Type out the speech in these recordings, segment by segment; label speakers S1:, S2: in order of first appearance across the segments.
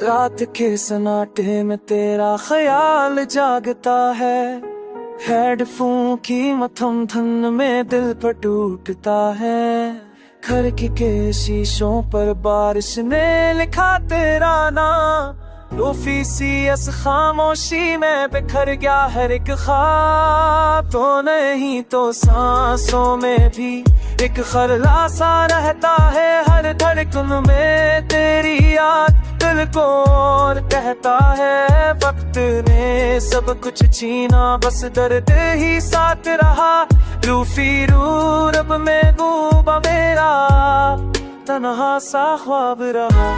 S1: रात के सन्नाटे में तेरा ख्याल जागता है, हेडफोन की मथम धन में दिल पर टूटता है। खिड़की के शीशों पर बारिश ने लिखा तेरा नाम, ऑफिसियस खामोशी में बिखर गया हर एक ख्वाब। तो नहीं तो सांसों में भी एक खरला सा रहता है, हर धड़कन में तेरी याद दिल को और कहता है। वक्त ने सब कुछ छीना, बस दर्द ही साथ रहा। रूफी रू रब में डूबा मेरा तन्हा सा ख्वाब रहा।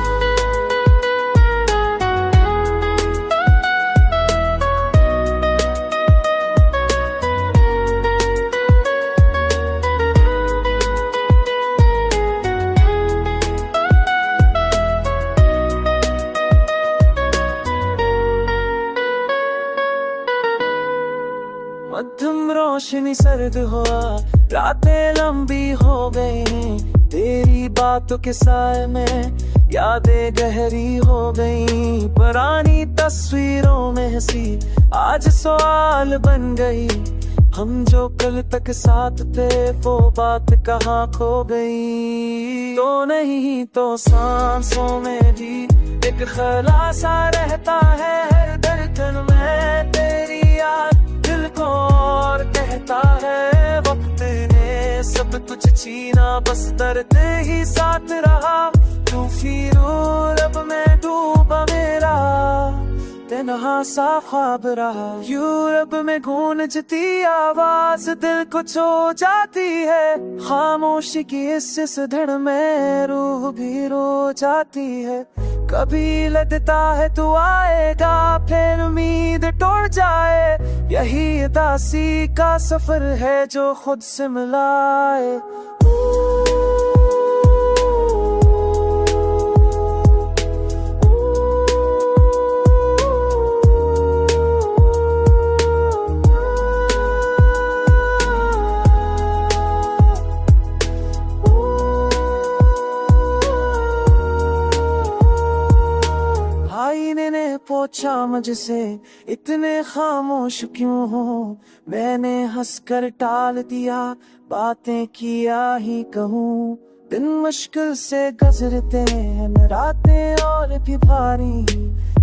S1: मध्यम रोशनी सर्द हुआ, रातें लंबी हो गई, तेरी बातों के साए में यादें गहरी हो गई। पुरानी तस्वीरों में हंसी आज सवाल बन गई, हम जो कल तक साथ थे वो बात कहाँ खो गई। तो नहीं तो सांसों में भी एक खला सा रहता है, हर धड़कन में तेरी याद दिल को और कहता है। वक्त ने सब कुछ छीना, बस दर्द ही साथ रहा। तू फिर रब में डूबा मेरा तन्हा सा ख्वाब रहा। यूरोप में गूंजती आवाज दिल को छू जाती है, खामोशी की इस धड़ में रूह भी रो जाती है। कभी लगता है तू आएगा, फिर उम्मीद टूट जाए। यही उदासी का सफर है जो खुद से मिलाए। ने पूछा मुझसे इतने खामोश क्यों हो, मैंने हंसकर टाल दिया, बातें किया ही कहूँ। दिन मुश्किल से गुजरते हैं रातें और भी भारी,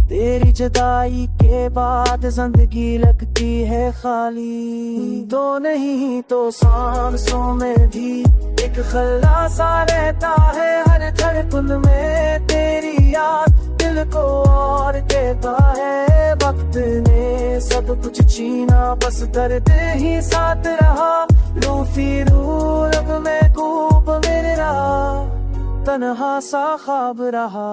S1: तेरी जुदाई के बाद जिंदगी लगती है खाली। तो नहीं तो सांसों में भी एक खला सा रहता है, हर धड़कन में तेरी याद दिल को और कहता है। वक्त ने सब कुछ छीना, बस दर्द ही साथ रहा। रूफी रू रब में डूब मेरा तन्हा सा ख्वाब रहा।